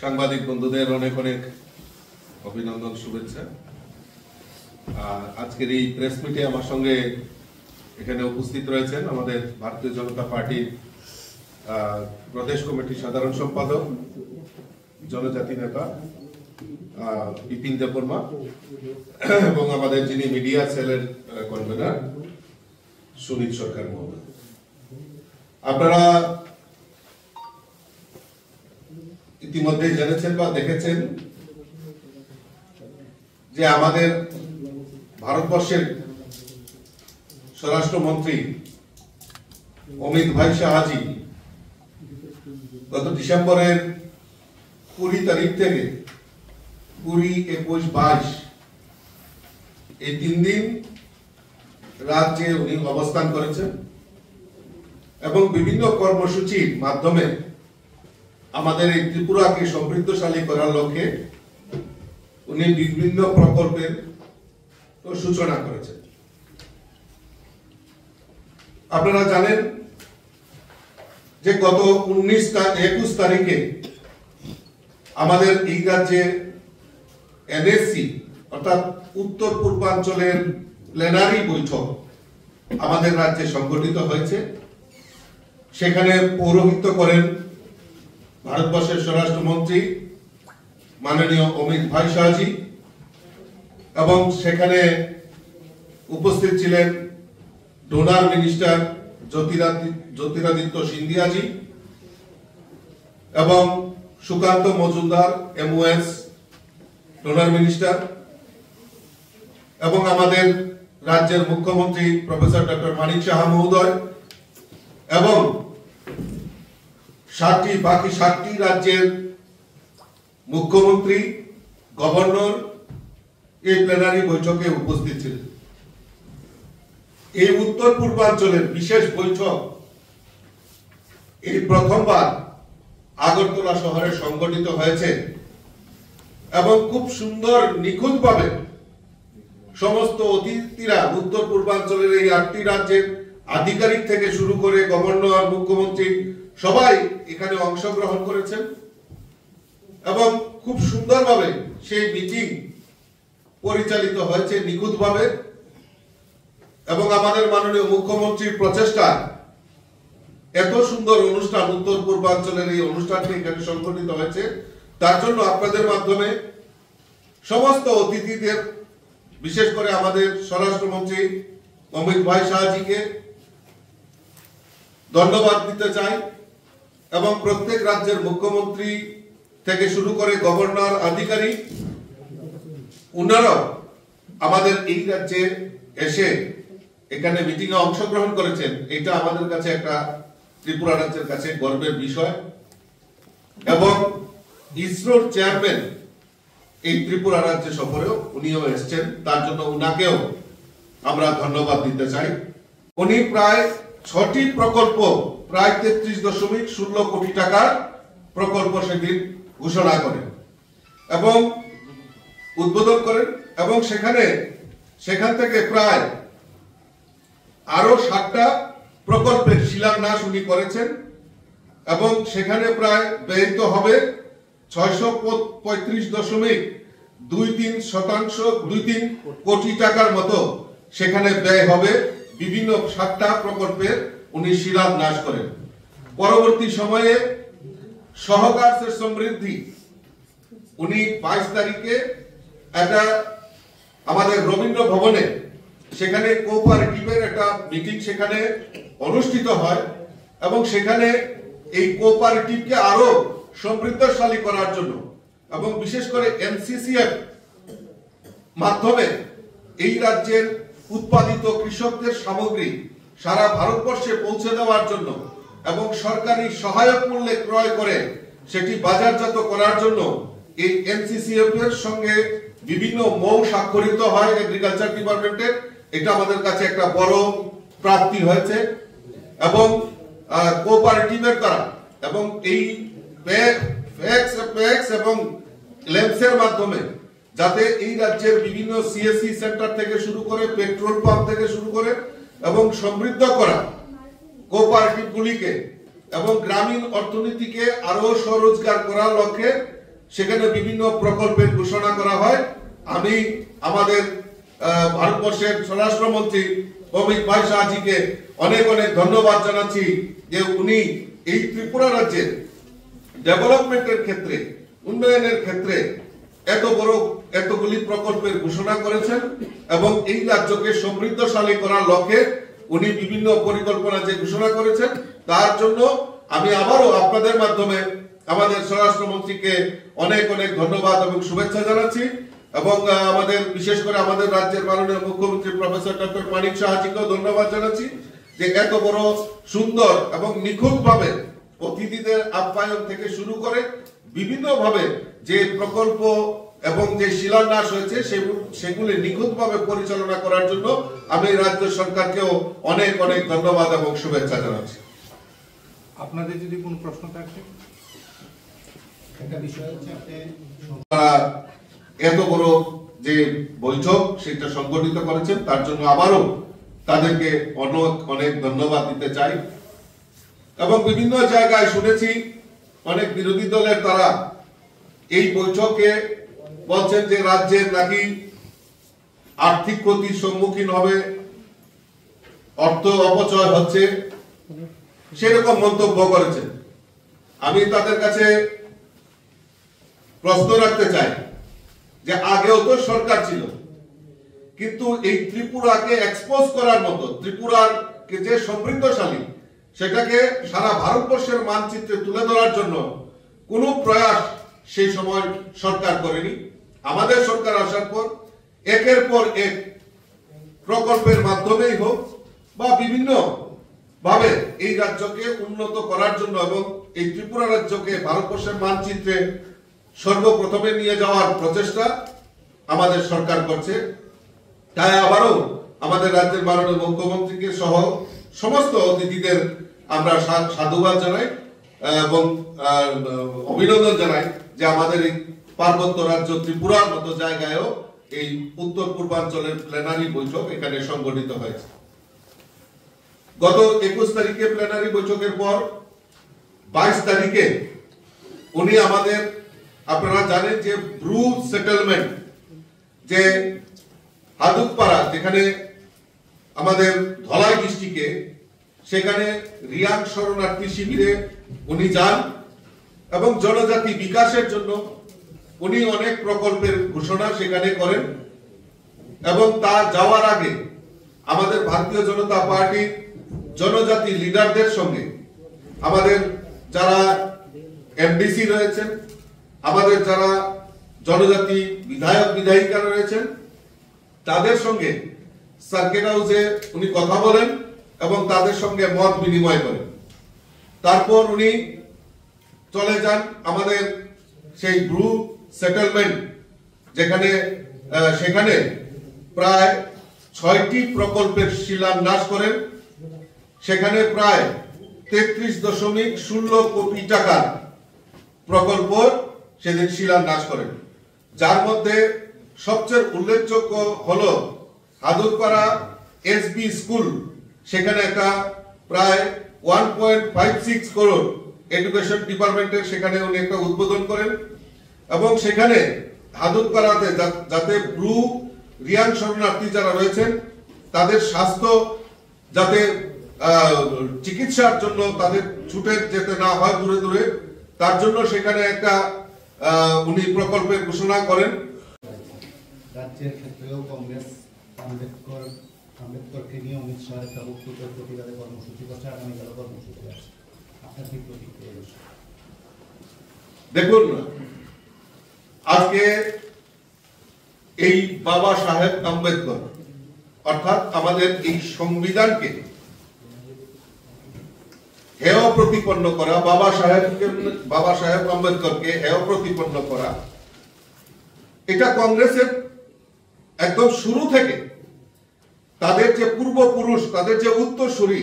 সাংবাদিক বন্ধুদের অনেক অনেক অভিনন্দন, শুভেচ্ছা। আজকের এই প্রেস মিটে আমার সঙ্গে এখানে উপস্থিত রয়েছেন আমাদের ভারতীয় জনতা পার্টির প্রদেশ কমিটির সাধারণ সম্পাদক, জনজাতি নেতা বিপিন দেববর্মা এবং আমাদের যিনি মিডিয়া সেলের কনভেনার সুনীল সরকার মহোদয়। আপনারা ইতিমধ্যে জেনেছেন বা দেখেছেন যে আমাদের ভারতবর্ষের স্বরাষ্ট্রমন্ত্রী অমিত ভাই শাহজি গত ডিসেম্বরের 20 তারিখ থেকে 20, 21, 22 এই 3 দিন রাজ্যে উনি অবস্থান করেছেন এবং বিভিন্ন কর্মসূচির মাধ্যমে আমাদের এই ত্রিপুরাকে সমৃদ্ধশালী করার লক্ষ্যে উনি বিভিন্ন প্রকল্পের সূচনা করেছেন। আপনারা জানেন যে গত 21 তারিখে আমাদের এই রাজ্যে এনএসসি অর্থাৎ উত্তর পূর্বাঞ্চলের প্লেনারি বৈঠক আমাদের রাজ্যে সংগঠিত হয়েছে। সেখানে পৌরোহিত্য করেন ভারতবর্ষের স্বরাষ্ট্রমন্ত্রী মাননীয় অমিত ভাই শাহজি এবং সেখানে উপস্থিত ছিলেন ডোনার মিনিস্টার জ্যোতিরাদিত্য সিন্ধিয়াজি এবং Sukanta Majumdar MOS donor minister এবং আমাদের রাজ্যের মুখ্যমন্ত্রী প্রফেসর ডক্টর মানিক সাহা মহোদয় এবং বাকি 7টি রাজ্যের মুখ্যমন্ত্রী, গভর্নর এই প্লেনারি বৈঠকে উপস্থিত ছিলেন। এই উত্তর পূর্বাঞ্চলের বিশেষ বৈঠক এই প্রথমবার আগরতলা শহরে সংগঠিত হয়েছে এবং খুব সুন্দর নিখুঁতভাবে সমস্ত অতিথিরা উত্তর পূর্বাঞ্চলের এই 8টি রাজ্যের আধিকারিক থেকে শুরু করে গভর্নর, মুখ্যমন্ত্রী সবাই এখানে অংশগ্রহণ করেছেন এবং খুব সুন্দরভাবে সেই মিটিং পরিচালিত হয়েছে নিখুঁতভাবে এবং আমাদের মাননীয় মুখ্যমন্ত্রীর প্রচেষ্টা এত সুন্দর অনুষ্ঠান, উত্তর পূর্বাঞ্চলের এই অনুষ্ঠানটি এখানে সংগঠিত হয়েছে। তার জন্য আপনাদের মাধ্যমে সমস্ত অতিথিদের, বিশেষ করে আমাদের স্বরাষ্ট্রমন্ত্রী অমিত ভাই শাহজিকে ধন্যবাদ দিতে চাই এবং প্রত্যেক রাজ্যের মুখ্যমন্ত্রী থেকে শুরু করে গভর্নর, আধিকারিক উনারাও আমাদের এই রাজ্যে এসে এখানে মিটিং এ অংশগ্রহণ করেছেন। এটা আমাদের কাছে একটা ত্রিপুরা রাজ্যের কাছে গর্বের বিষয় এবং ইসরোর চেয়ারম্যান এই ত্রিপুরা রাজ্য সফরেও উনিও এসেছেন, তার জন্য উনাকেও আমরা ধন্যবাদ দিতে চাই। উনি প্রায় 6টি প্রকল্প, প্রায় 33.16 কোটি টাকার প্রকল্প সেদিন ঘোষণা করেন এবং উদ্বোধন করেন এবং সেখান থেকে প্রায় আরো 7টা প্রকল্পের শিলান্যাস উনি করেছেন এবং সেখানে প্রায় ব্যয়িত হবে 635.23 কোটি টাকার মতো সেখানে ব্যয় হবে। বিভিন্ন 7টা প্রকল্পের উনি শিলান্যাস করেন। পরবর্তী সময়ে সহকার সে সমৃদ্ধি উনি 22 তারিখে একটা আমাদের রবীন্দ্র ভবনে সেখানে কোঅপারেটিভের একটা মিটিং সেখানে অনুষ্ঠিত হয় এবং সেখানে এই কোঅপারেটিভকে আরো সমৃদ্ধশালী করার জন্য এবং বিশেষ করে NCCF মাধ্যমে এই রাজ্যের উৎপাদিত কৃষকদের সামগ্রী সারা ভারতবর্ষে পৌঁছে দেওয়ার জন্য এবং সরকারি সহায়ক মূল্যে ক্রয় করে সেটি বাজারজাত করার জন্য এই NCCF এর সঙ্গে বিভিন্ন মৌ স্বাক্ষরিত হয় এগ্রিকালচার ডিপার্টমেন্টের। এটা আমাদের কাছে একটা বড় প্রাপ্তি হয়েছে এবং কোঅপারেটিভের দ্বারা এবং এই ফ্যাক্স এবং লেন্সের মাধ্যমে যাতে এই রাজ্যের বিভিন্ন CSC সেন্টার থেকে শুরু করে পেট্রোল পাম্প থেকে শুরু করে এবং সমৃদ্ধ করা কোঅপারেটিভ গুলিকে এবং গ্রামীণ অর্থনীতিকে আরো স্বরোজগার করার লক্ষ্যে সেখানে বিভিন্ন প্রকল্পের ঘোষণা করা হয়। আমি আমাদের ভারতবর্ষের স্বরাষ্ট্রমন্ত্রী অমিত ভাই শাহজিকে অনেক অনেক ধন্যবাদ জানাচ্ছি যে উনি এই ত্রিপুরা রাজ্যের ডেভেলপমেন্টের ক্ষেত্রে, উন্নয়নের ক্ষেত্রে এতগুলি প্রকল্পের ঘোষণা করেছেন এবং এই রাজ্যকে সমৃদ্ধশালী করার লক্ষ্যে উনি বিভিন্ন পরিকল্পনা যে ঘোষণা করেছেন, তার জন্য আমি আবারও আপনাদের মাধ্যমে আমাদের স্বরাষ্ট্রমন্ত্রীকে অনেক অনেক ধন্যবাদ এবং শুভেচ্ছা জানাচ্ছি এবং আমাদের বিশেষ করে আমাদের রাজ্যের মাননীয় মুখ্যমন্ত্রী প্রফেসর ডক্টর মানিক সাহাজিকেও ধন্যবাদ জানাচ্ছি যে এত বড় সুন্দর এবং নিখুঁতভাবে অতিথিদের আপ্যায়ন থেকে শুরু করে বিভিন্নভাবে যে প্রকল্প এবং যে শিলান্যাস হয়েছে সেগুলি নিখুঁতভাবে পরিচালনা করার জন্য আমি রাজ্য সরকারকেও অনেক অনেক ধন্যবাদ এবং শুভেচ্ছা জানাচ্ছি। আপনাদের যদি কোনো প্রশ্ন থাকে, একটা বিষয় হচ্ছে এত বড় যে বৈঠক সেটা সংগঠিত করেছেন তার জন্য আবারও তাদেরকে অনেক অনেক ধন্যবাদ দিতে চাই এবং বিভিন্ন জায়গায় শুনেছি অনেক বিরোধী দলের তারা এই বৈঠকে বলছেন যে রাজ্যের নাকি আর্থিক ক্ষতির সম্মুখীন হবে, অর্থ অপচয় হচ্ছে, সেরকম মন্তব্য করেছেন। আমি তাদের কাছে প্রশ্ন রাখতে চাই যে আগেও তো সরকার ছিল, কিন্তু এই ত্রিপুরাকে এক্সপোজ করার মতো, ত্রিপুরার যে সমৃদ্ধশালী সেটাকে সারা ভারতবর্ষের মানচিত্রে তুলে ধরার জন্য কোনো প্রয়াস সেই সময় সরকার করেনি। আমাদের সরকার আসার পর একের পর এক প্রকল্পের মাধ্যমেই হোক বা বিভিন্ন ভাবে এই রাজ্যকে উন্নত করার জন্য এবং এই ত্রিপুরা রাজ্যকে ভারতবর্ষের মানচিত্রে সর্বপ্রথমে নিয়ে যাওয়ার প্রচেষ্টা আমাদের সরকার করছে। তাই আবারও আমাদের রাজ্যের মাননীয় মুখ্যমন্ত্রীকে সহ সমস্ত অতিথিদের আমরা সাধুবাদ জানাই এবং অভিনন্দন জানাই যে আমাদের এই পার্বত্য রাজ্য ত্রিপুরার মতো জায়গায়ও এই উত্তর পূর্বাঞ্চলের প্ল্যানারি বৈঠক এখানে সংগঠিত হয়েছে। গত 21 তারিখে প্ল্যানারি বৈঠকের পর 22 তারিখে উনি আমাদের, আপনারা জানেন যে ব্রু সেটেলমেন্ট, যে হাদুকপাড়া যেখানে আমাদের ধলাই ডিস্ট্রিক্টে, সেখানে রিয়াং শরণার্থী শিবিরে উনি যান এবং জনজাতি বিকাশের জন্য উনি অনেক প্রকল্পের ঘোষণা সেখানে করেন এবং তা যাওয়ার আগে আমাদের ভারতীয় জনতা পার্টি জনজাতি লিডারদের সঙ্গে, আমাদের যারা এমডিসি রয়েছেন, আমাদের যারা জনজাতি বিধায়ক বিধায়িকা রয়েছেন, তাদের সঙ্গে সার্কিট হাউসে উনি কথা বলেন এবং তাদের সঙ্গে মত বিনিময় করেন। তারপর উনি চলে যান আমাদের সেই ব্রু সেটেলমেন্ট যেখানে, সেখানে প্রায় 6টি প্রকল্পের শিলান্যাস করেন। সেখানে প্রায় 33.16 কোটি টাকার প্রকল্প সেদিন শিলান্যাস করেন, যার মধ্যে সবচেয়ে উল্লেখযোগ্য হলো হাদুরপাড়া এসবি স্কুল। সেখানে একটা প্রায় 1.56 করোড় এডুকেশন ডিপার্টমেন্টের সেখানে উনি একটা উদ্বোধন করেন এবং সেখানে হাদুরপাড়াতে যাতে ব্রু রিয়াং শরণার্থী যারা রয়েছেন তাদের স্বাস্থ্য যাতে চিকিৎসার জন্য তাদের ছুটে যেতে না হয় দূরে দূরে, তার জন্য সেখানে একটা উনি প্রকল্পের ঘোষণা করেন। রাজ্যের ক্ষেত্রেও কংগ্রেস আম্বেদকরকে নিয়ে অমিত শাহ একটা বক্তব্য প্রতিবাদে কর্মসূচি করছে, আগামীকাল কর্মসূচি আছে, আপনার কি প্রতিক্রিয়া? দেখুন, আজকে এই বাবা সাহেব আম্বেদকর অর্থাৎ আমাদের এই সংবিধানকে হেয় প্রতিপন্ন করা, বাবা সাহেব আম্বেদকরকে হেয় প্রতিপন্ন করা, এটা কংগ্রেসের একদম শুরু থেকে তাদের যে পূর্বপুরুষ, তাদের যে উত্তরসূরি,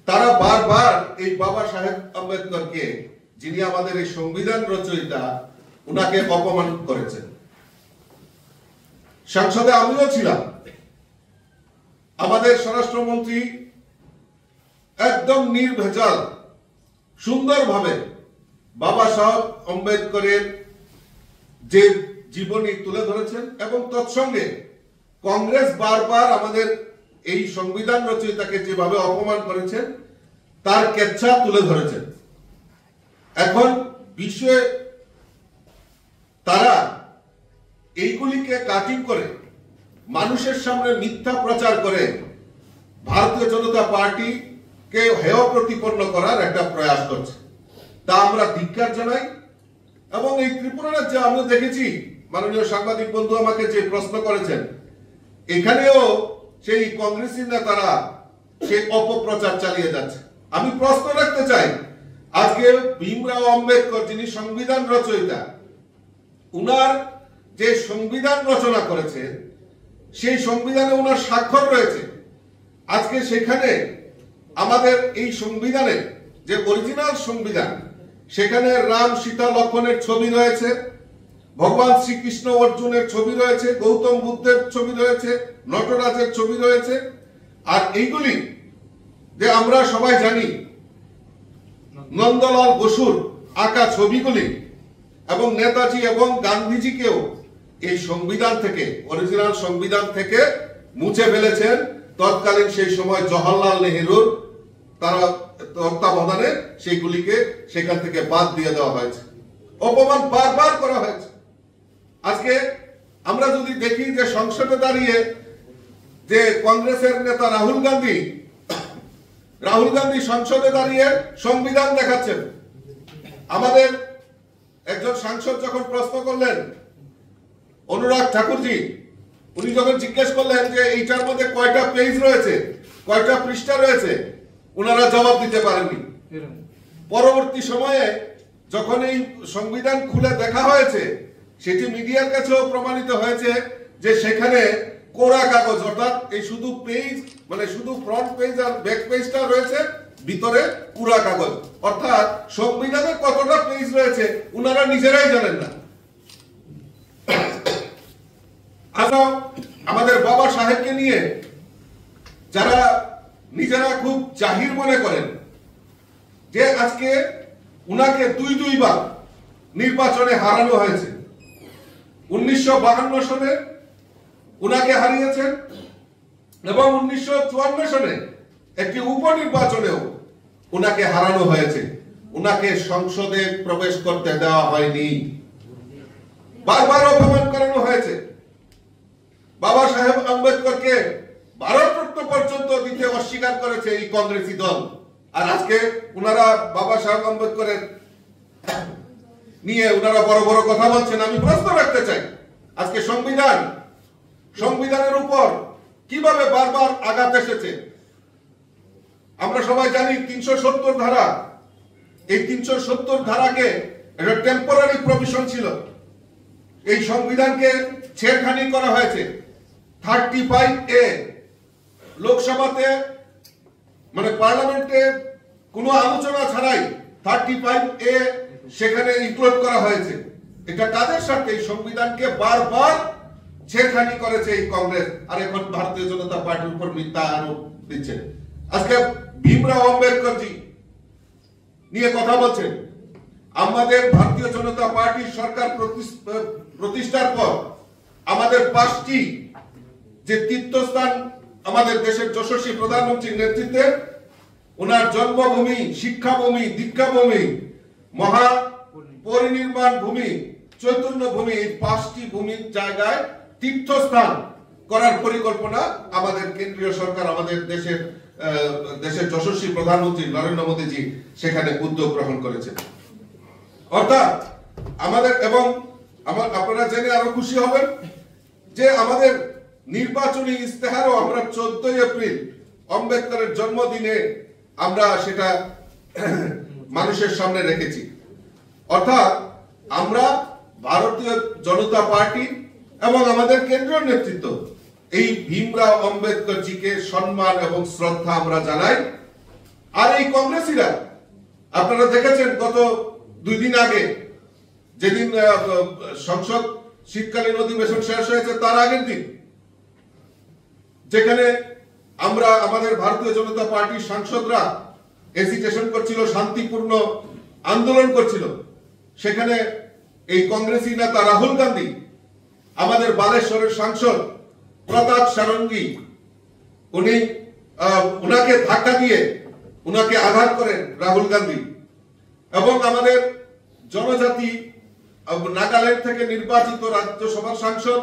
তারা বারবার এই বাবা সাহেব আম্বেদকরকে, যিনি আমাদের এই সংবিধান রচয়িতা, উনাকে অপমান করেছেন। সংসদে আমিও ছিলাম, আমাদের স্বরাষ্ট্রমন্ত্রী একদম নির্ভেজাল সুন্দরভাবে বাবা সাহেব আম্বেদকরের যে জীবনী তুলে ধরেছেন এবং তৎসঙ্গে কংগ্রেস বারবার আমাদের এই সংবিধান রচয়িতাকে যেভাবে অপমান করেছেন তার কেচ্ছা তুলে ধরেছেন। এখন বিশ্বে তারা এইগুলিকে কাটিং করে মানুষের সামনে মিথ্যা প্রচার করে ভারতীয় জনতা পার্টিকে হেয় প্রতিপন্ন করার একটা প্রয়াস করছে, তা আমরা ধিক্কার জানাই। এবং এই ত্রিপুরা রাজ্যে আমরা দেখেছি, মাননীয় সাংবাদিক বন্ধু আমাকে যে প্রশ্ন করেছেন, এখানেও সেই কংগ্রেসী নেতারা সেই অপপ্রচার চালিয়ে যাচ্ছে। আমি প্রশ্ন রাখতে চাই, আজকে ভীমরাও আম্বেদকর যিনি সংবিধান রচয়িতা, উনার যে সংবিধান রচনা করেছে সেই সংবিধানে উনার স্বাক্ষর রয়েছে। আজকে সেখানে আমাদের এই সংবিধানে যে অরিজিনাল সংবিধান, সেখানে রাম সীতা লক্ষ্মণের ছবি রয়েছে, ভগবান শ্রীকৃষ্ণ অর্জুনের ছবি রয়েছে, গৌতম বুদ্ধের ছবি রয়েছে, নটরাজের ছবি রয়েছে। আর এইগুলি যে আমরা সবাই জানি নন্দলাল বসুর আঁকা ছবিগুলি, এবং নেতাজি এবং গান্ধীজিকেও এই সংবিধান থেকে, অরিজিনাল সংবিধান থেকে মুছে ফেলেছেন তৎকালীন সেই সময় জওহরলাল নেহরুর তারা তত্ত্বাবধানে সেইগুলিকে সেখান থেকে বাদ দিয়ে দেওয়া হয়েছে। অপমান বারবার করা হয়েছে। আজকে আমরা যদি দেখি যে সংসদে দাঁড়িয়ে যে কংগ্রেসের নেতা রাহুল গান্ধী সংসদে দাঁড়িয়ে সংবিধান দেখাচ্ছেন। আমাদের একজন সাংসদ যখন প্রশ্ন করলেন, অনুরাগ ঠাকুরজি, উনি যখন জিজ্ঞেস করলেন যে এইটার মধ্যে কয়টা পেজ রয়েছে, কয়টা পৃষ্ঠা রয়েছে, ওনারা জবাব দিতে পারেননি। পরবর্তী সময়ে যখন এই সংবিধান খুলে দেখা হয়েছে, সেটি মিডিয়ার কাছেও প্রমাণিত হয়েছে যে সেখানে কোরা কাগজ, অর্থাৎ এই শুধু পেজ, মানে শুধু ফ্রন্ট পেজ আর ব্যাক পেজটা রয়েছে, ভিতরে কোরা কাগজ। অর্থাৎ সংবিধানে কতটা পেজ রয়েছে ওনারা নিজেরাই জানেন না। আচ্ছা, আমাদের বাবা সাহেবকে নিয়ে যারা নিজেরা খুব জাহির মনে করেন যে আজকে উনাকে দুইবার নির্বাচনে হারানো হয়েছে। 1952 সনে উনাকে হারিয়েছেন এবং 1954 সনে একটি উপনির্বাচনেও উনাকে হারানো হয়েছে। উনাকে সংসদে প্রবেশ করতে দেওয়া হয়নি, বারবার অপমান করানো হয়েছে। বাবা সাহেব আম্বেদকরকে ভারতরত্ন পর্যন্ত দিতে অস্বীকার করেছে এই কংগ্রেসী দল। আর আজকে উনারা বাবা সাহেব আম্বেদকরের নিয়ে উনারা বড় বড় কথা বলছেন। আমি প্রশ্ন রাখতে চাই, আজকে সংবিধানের উপর কিভাবে বারবার আঘাত এসেছে। আমরা সবাই জানি 370 ধারা, এই 370 ধারাকে একটা টেম্পোরারি প্রভিশন ছিল। এই সংবিধানকে ছেড়খানি করা হয়েছে। 35A লোকসভাতে, মানে পার্লামেন্টে কোনো আলোচনা ছাড়াই 35A সেখানে ইনক্লুড করা হয়েছে। এটা কাদের সাথে? এই সংবিধানকে বারবার ছেড়খানি করেছে এই কংগ্রেস, আর এখন ভারতীয় জনতা পার্টির উপর মিথ্যা আরোপ দিচ্ছে। আজকে ভীমরাও আম্বেদকরজি নিয়ে কথা বলছেন। আমাদের ভারতীয় জনতা পার্টি সরকার প্রতিষ্ঠার পর আমাদের 5টি যে তীর্থস্থান আমাদের দেশের যশস্বী প্রধানমন্ত্রীর নেতৃত্বে, ওনার জন্মভূমি, শিক্ষাভূমি, দীক্ষাভূমি, মহা পরিনির্বাণ ভূমি, চৈতন্য ভূমি, এই 5টি ভূমির জায়গায় তীর্থস্থান করার পরিকল্পনা আমাদের কেন্দ্রীয় সরকার, আমাদের দেশের যশস্বী প্রধানমন্ত্রী নরেন্দ্র মোদীজি সেখানে উদ্যোগ গ্রহণ করেছেন। অর্থাৎ আমাদের, এবং আপনারা জেনে আরো খুশি হবেন যে আমাদের নির্বাচনী ইস্তেহারও আমরা 14 এপ্রিল আম্বেদকরের জন্মদিনে আমরা সেটা মানুষের সামনে রেখেছি। অর্থাৎ আমরা ভারতীয় জনতা পার্টি এবং আমাদের কেন্দ্রীয় নেতৃত্ব এই ভীমরাও আম্বেদকরজিকে সম্মান এবং শ্রদ্ধা আমরা জানাই। আর এই কংগ্রেসীরা, আপনারা দেখেছেন গত 2 দিন আগে, যেদিন সংসদ শীতকালীন অধিবেশন শেষ হয়েছে তার আগের দিন, যেখানে আমাদের ভারতীয় জনতা পার্টির সাংসদরা এজিটেশন করছিল শান্তিপূর্ণ আন্দোলন করছিল, সেখানে এই কংগ্রেসী নেতা রাহুল গান্ধী, আমাদের বালেশ্বরের সাংসদ প্রতাপ ষড়ঙ্গী, উনাকে ধাক্কা দিয়ে উনাকে আঘাত করেন রাহুল গান্ধী। এবং আমাদের জনজাতি নাগাল্যান্ড থেকে নির্বাচিত রাজ্যসভার সাংসদ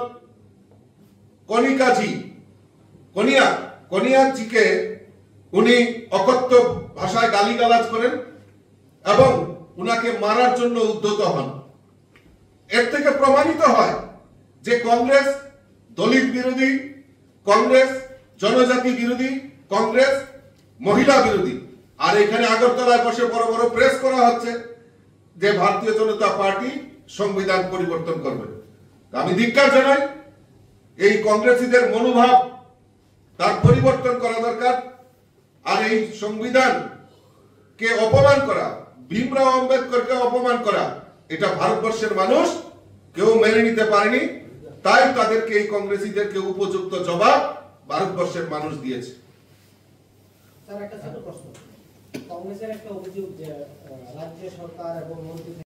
কনিয়াজিকে উনি অকথ্য ভাষায় গালিগালাজ করেন এবং উনাকে মারার জন্য উদ্যত হন। এর থেকে প্রমাণিত হয় যে কংগ্রেস দলিত বিরোধী, কংগ্রেস জনজাতি বিরোধী, কংগ্রেস মহিলা বিরোধী। আর এখানে আগরতলায় বসে বড় বড় প্রেস করা হচ্ছে যে ভারতীয় জনতা পার্টি সংবিধান পরিবর্তন করবে। আমি ধিক্কার জানাই, এই কংগ্রেসীদের মনোভাব তার পরিবর্তন করা দরকার। আর এই সংবিধানকে অপমান করা, ভীমরাও আম্বেদকরকে অপমান করা, এটা ভারতবর্ষের মানুষ কেউ মেনে নিতে পারেনি। তাই তাদেরকে, এই কংগ্রেসীদেরকে উপযুক্ত জবাব ভারতবর্ষের মানুষ দিয়েছে। স্যার, একটা ছোট প্রশ্ন। কংগ্রেসের একটা অভিযোগ যে রাজ্য সরকার এবং মন্ত্রী